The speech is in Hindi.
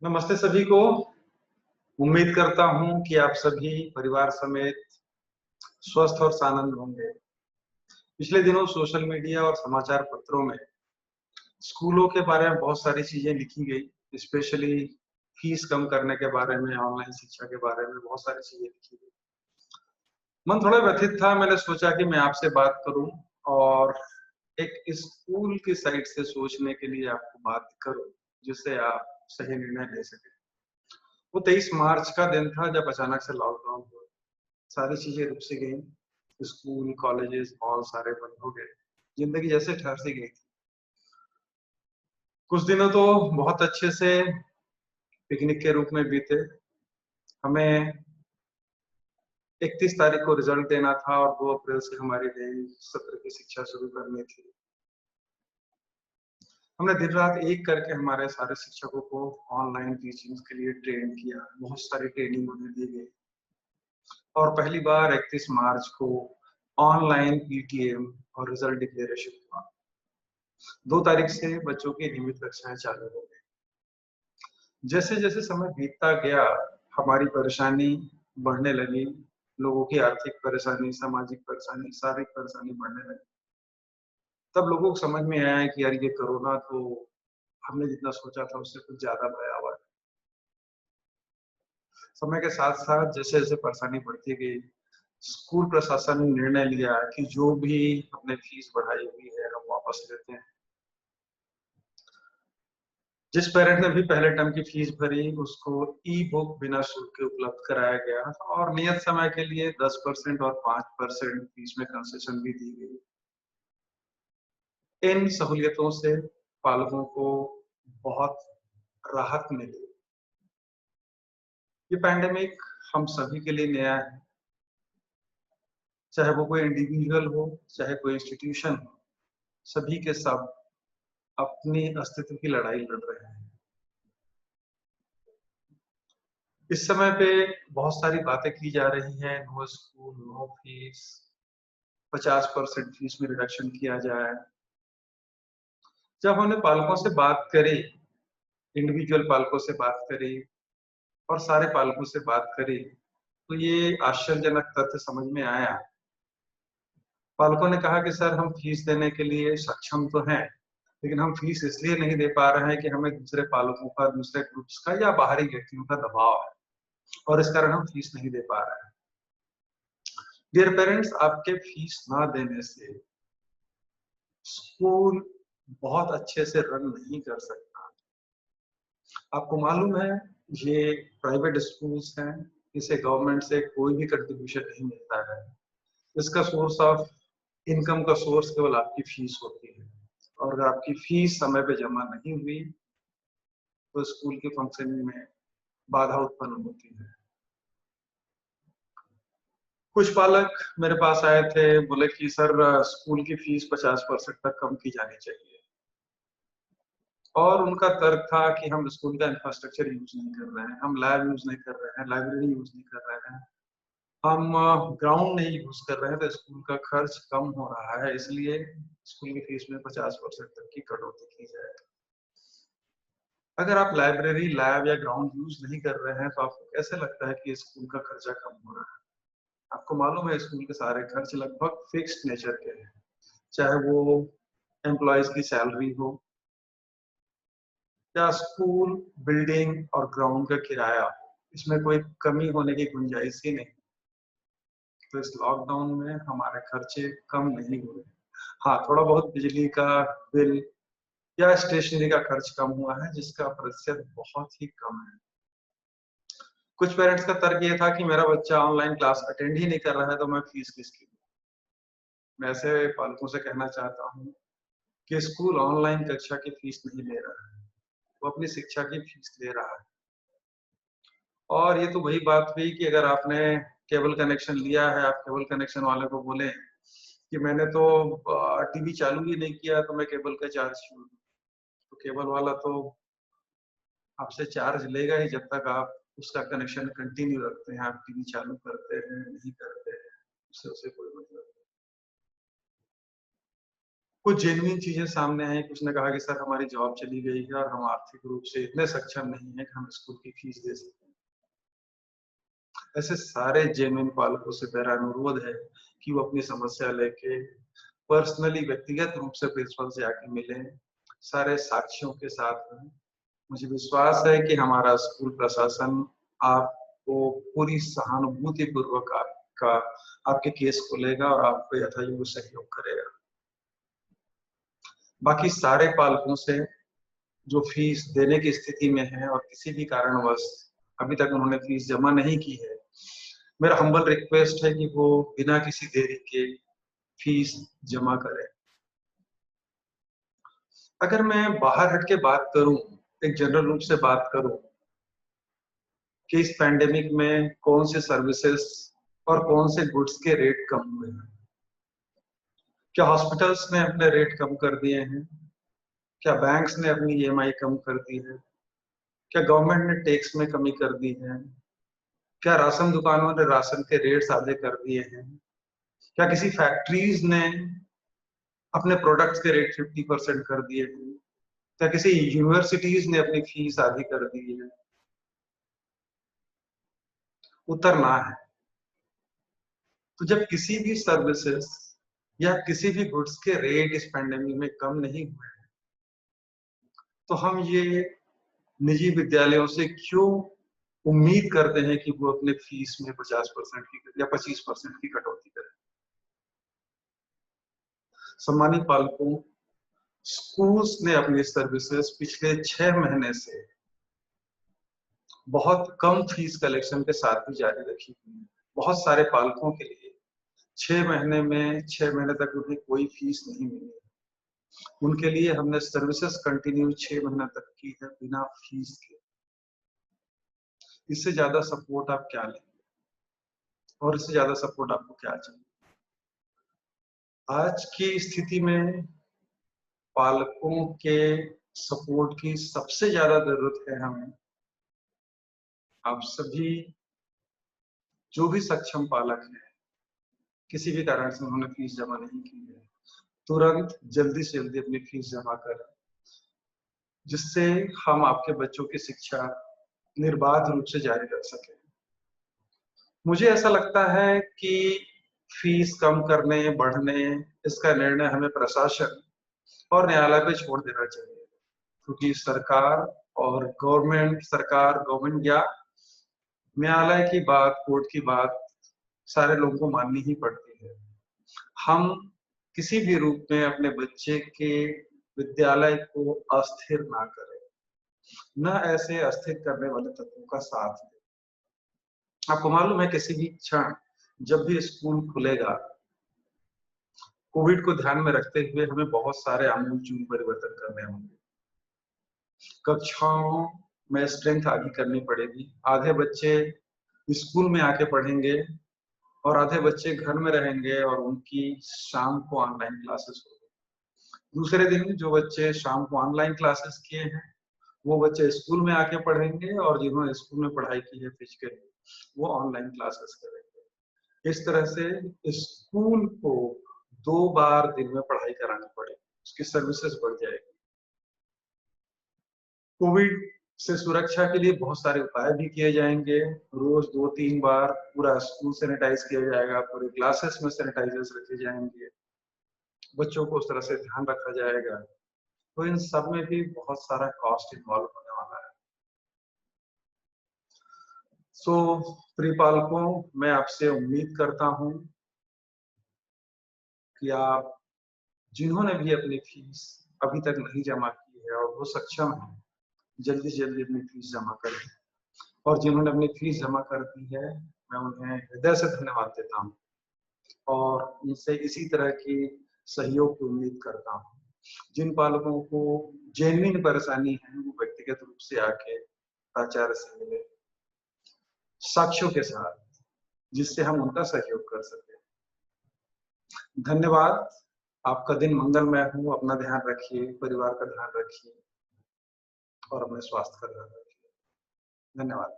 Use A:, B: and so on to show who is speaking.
A: नमस्ते सभी को। उम्मीद करता हूं कि आप सभी परिवार समेत स्वस्थ और सानंद होंगे। पिछले दिनों सोशल मीडिया और समाचार पत्रों में स्कूलों के बारे में बहुत सारी चीजें लिखी गई, स्पेशली फीस कम करने के बारे में, ऑनलाइन शिक्षा के बारे में बहुत सारी चीजें लिखी गई। मन थोड़ा व्यथित था। मैंने सोचा कि मैं आपसे बात करूं और एक स्कूल की साइड से सोचने के लिए आपको बात करूं, जिससे आप सही निर्णय ले सकें। वो 23 मार्च का दिन था जब अचानक से लॉकडाउन हुआ। सारी चीजें रुक सी गई। स्कूल, कॉलेजेस, मॉल सारे बंद हो गए। जिंदगी जैसे ठहर सी गई थी। कुछ दिनों तो बहुत अच्छे से पिकनिक के रूप में बीते। हमें 31 तारीख को रिजल्ट देना था और 2 अप्रैल से हमारी नई सत्र की शिक्षा शुरू करनी थी। हमने दिन रात एक करके हमारे सारे शिक्षकों को ऑनलाइन टीचिंग के लिए ट्रेन किया। बहुत सारी ट्रेनिंग उन्हें दी गई और पहली बार 31 मार्च को ऑनलाइन पीटीएम और रिजल्ट डिक्लेरेशन हुआ। 2 तारीख से बच्चों की नियमित कक्षाएं चालू हो गई। जैसे जैसे समय बीतता गया, हमारी परेशानी बढ़ने लगी। लोगों की आर्थिक परेशानी, सामाजिक परेशानी, शारीरिक परेशानी बढ़ने लगी। तब लोगों को समझ में आया कि यार ये कोरोना तो हमने जितना सोचा था उससे कुछ ज्यादा भयावह है। समय के साथ साथ जैसे जैसे परेशानी बढ़ती गई, स्कूल प्रशासन ने निर्णय लिया कि जो भी हमने फीस बढ़ाई हुई है हम वापस लेते हैं। जिस पेरेंट ने भी पहले टर्म की फीस भरी उसको ई बुक बिना शुल्क के उपलब्ध कराया गया और नियत समय के लिए 10% और 5% फीस में कंसेशन भी दी गई। इन सहूलियतों से पालकों को बहुत राहत मिली। ये पैंडेमिक हम सभी के लिए नया है, चाहे वो कोई इंडिविजुअल हो, चाहे कोई इंस्टीट्यूशन हो। सभी के सब अपनी अस्तित्व की लड़ाई लड़ रहे हैं। इस समय पे बहुत सारी बातें की जा रही हैं, no school, no fees, 50% fees में रिडक्शन किया जाए। जब हमने पालकों से बात करी, इंडिविजुअल पालकों से बात करी और सारे पालकों से बात करी, तो ये आश्चर्यजनक तथ्य समझ में आया। पालकों ने कहा कि सर हम फीस देने के लिए सक्षम तो हैं, लेकिन हम फीस इसलिए नहीं दे पा रहे हैं कि हमें दूसरे पालकों का, दूसरे ग्रुप्स का या बाहरी व्यक्तियों का दबाव है और इस कारण हम फीस नहीं दे पा रहे हैं। डियर पेरेंट्स, आपके फीस ना देने से स्कूल बहुत अच्छे से रन नहीं कर सकता। आपको मालूम है ये प्राइवेट स्कूल्स हैं, इसे गवर्नमेंट से कोई भी कंट्रीब्यूशन नहीं मिलता है। इसका सोर्स ऑफ इनकम का सोर्स केवल आपकी फीस होती है और अगर आपकी फीस समय पे जमा नहीं हुई तो स्कूल के फंक्शनिंग में बाधा उत्पन्न होती है। कुछ पालक मेरे पास आए थे, बोले कि सर स्कूल की फीस 50% तक कम की जानी चाहिए और उनका तर्क था कि हम स्कूल का इंफ्रास्ट्रक्चर यूज नहीं कर रहे हैं, हम लैब यूज नहीं कर रहे हैं, लाइब्रेरी यूज नहीं कर रहे हैं, हम ग्राउंड नहीं यूज कर रहे हैं, तो स्कूल का खर्च कम हो रहा है, इसलिए स्कूल की फीस में 50% तक की कटौती की जाए। अगर आप लाइब्रेरी, लैब या ग्राउंड यूज नहीं कर रहे हैं तो आपको कैसे लगता है कि स्कूल का खर्चा कम हो रहा है? आपको मालूम है स्कूल के सारे खर्च लगभग फिक्स्ड नेचर के हैं, चाहे वो एम्प्लॉयज की सैलरी हो या स्कूल बिल्डिंग और ग्राउंड का किराया हो, इसमें कोई कमी होने की गुंजाइश ही नहीं। तो इस लॉकडाउन में हमारे खर्चे कम नहीं हुए। हाँ, थोड़ा बहुत बिजली का बिल या स्टेशनरी का खर्च कम हुआ है, जिसका प्रतिशत बहुत ही कम है। कुछ पेरेंट्स का तर्क ये था कि मेरा बच्चा ऑनलाइन क्लास अटेंड ही नहीं कर रहा है तो मैं फीस किसकी दूं। मैं ऐसे पालकों से कहना चाहता हूँ कि स्कूल ऑनलाइन कक्षा की फीस नहीं ले रहा है, वो अपनी शिक्षा की फीस ले रहा है। और ये तो वही बात हुई कि अगर आपने केबल कनेक्शन लिया है, आप केबल कनेक्शन वाले को बोले कि मैंने तो टीवी चालू ही नहीं किया तो मैं केबल का चार्ज क्यों दूं? तो केबल वाला तो आपसे चार्ज लेगा ही जब तक आप उसका कनेक्शन कंटिन्यू रखते हैं। आप टीवी चालू करते हैं, नहीं करते हैं, उससे उसे कोई मतलब नहीं। कुछ जेन्युइन चीजें सामने आई। कुछ ने कहा कि सर हमारी जॉब चली गई है और हम आर्थिक रूप से इतने सक्षम नहीं है कि हम स्कूल की फीस दे सकें। ऐसे सारे जेन्युइन पालकों से मेरा अनुरोध है कि वो अपनी समस्या लेके पर्सनली व्यक्तिगत रूप से प्रिंसिपल से आके मिलें, सारे साक्ष्यों के साथ में। मुझे विश्वास है कि हमारा स्कूल प्रशासन आपको पूरी सहानुभूति पूर्वक आपका आपके केस को लेगा और आपको यथायोग्य सहयोग करेगा। बाकी सारे पालकों से जो फीस देने की स्थिति में है और किसी भी कारणवश अभी तक उन्होंने फीस जमा नहीं की है, मेरा हम्बल रिक्वेस्ट है कि वो बिना किसी देरी के फीस जमा करें। अगर मैं बाहर हट के बात करूं, एक जनरल रूप से बात करूं कि इस पैंडेमिक में कौन से सर्विसेज और कौन से गुड्स के रेट कम हुए हैं। क्या हॉस्पिटल्स ने अपने रेट कम कर दिए हैं? क्या बैंक्स ने अपनी ईएमआई कम कर दी है? क्या गवर्नमेंट ने टैक्स में कमी कर दी है? क्या राशन दुकानों ने राशन के रेट्स आधे कर दिए हैं? क्या किसी फैक्ट्रीज ने अपने प्रोडक्ट्स के रेट 50% कर दिए हैं? क्या किसी यूनिवर्सिटीज ने अपनी फीस आधी कर दी है? उत्तर ना है। तो जब किसी भी सर्विसेज या किसी भी गुड्स के रेट इस पैंडेमिक में कम नहीं हुए, तो हम ये निजी विद्यालयों से क्यों उम्मीद करते हैं कि वो अपने फीस में 50% की या 25% की कटौती करें। सम्मानित पालकों, स्कूल्स ने अपनी सर्विसेज पिछले 6 महीने से बहुत कम फीस कलेक्शन के साथ भी जारी रखी हुई है। बहुत सारे पालकों के लिए 6 महीने में 6 महीने तक उन्हें कोई फीस नहीं मिली। उनके लिए हमने सर्विसेज कंटिन्यू 6 महीने तक की है बिना फीस के। इससे ज्यादा सपोर्ट आप क्या लेंगे और इससे ज्यादा सपोर्ट आपको क्या चाहिए? आज की स्थिति में पालकों के सपोर्ट की सबसे ज्यादा जरूरत है हमें। आप सभी जो भी सक्षम पालक हैं, किसी भी कारण से उन्होंने फीस जमा नहीं की है, तुरंत जल्दी से जल्दी अपनी फीस जमा करें, जिससे हम आपके बच्चों की शिक्षा निर्बाध रूप से जारी रख सकें। मुझे ऐसा लगता है कि फीस कम करने, बढ़ने, इसका निर्णय हमें प्रशासन और न्यायालय पे छोड़ देना चाहिए, क्योंकि गवर्नमेंट या न्यायालय की बात, कोर्ट की बात सारे लोगों को माननी ही पड़ती है। हम किसी भी रूप में अपने बच्चे के विद्यालय को अस्थिर ना करें, न ऐसे अस्थिर करने वाले तत्वों का साथ दें। आपको मालूम है किसी भी क्षण जब भी स्कूल खुलेगा, कोविड को ध्यान में रखते हुए हमें बहुत सारे आमूल-चूल परिवर्तन करने होंगे। कक्षाओं में स्ट्रेंथ आगे करनी पड़ेगी। आधे बच्चे स्कूल में आके पढ़ेंगे और आधे बच्चे घर में रहेंगे और उनकी शाम को ऑनलाइन क्लासेस होगी। दूसरे दिन जो बच्चे शाम को ऑनलाइन क्लासेस किए हैं, वो बच्चे स्कूल में आके पढ़ेंगे और जिन्होंने स्कूल में पढ़ाई की है फिजिकली, वो ऑनलाइन क्लासेस करेंगे। इस तरह से स्कूल को 2 बार दिन में पढ़ाई करानी पड़ेगी, उसकी सर्विसेज बढ़ जाएगी। कोविड से सुरक्षा के लिए बहुत सारे उपाय भी किए जाएंगे। रोज 2-3 बार पूरा स्कूल सैनिटाइज किया जाएगा, पूरे क्लासेस में सैनिटाइजर्स रखे जाएंगे, बच्चों को उस तरह से ध्यान रखा जाएगा। तो इन सब में भी बहुत सारा कॉस्ट इन्वॉल्व होने वाला है। सो प्रिय पालकों, मैं आपसे उम्मीद करता हूं कि आप जिन्होंने भी अपनी फीस अभी तक नहीं जमा की है और वो सक्षम है, जल्दी से जल्दी अपनी फीस जमा करें। और जिन्होंने अपनी फीस जमा कर दी है, मैं उन्हें हृदय से धन्यवाद देता हूँ और उनसे इसी तरह की सहयोग की उम्मीद करता हूँ। जिन पालकों को जेन्युइन परेशानी है, वो व्यक्तिगत रूप से आके प्राचार्य से मिले साक्ष्यों के साथ, जिससे हम उनका सहयोग कर सकें। धन्यवाद। आपका दिन मंगलमय हो। अपना ध्यान रखिए, परिवार का ध्यान रखिए और अपने स्वास्थ्य का ध्यान रखिए। धन्यवाद।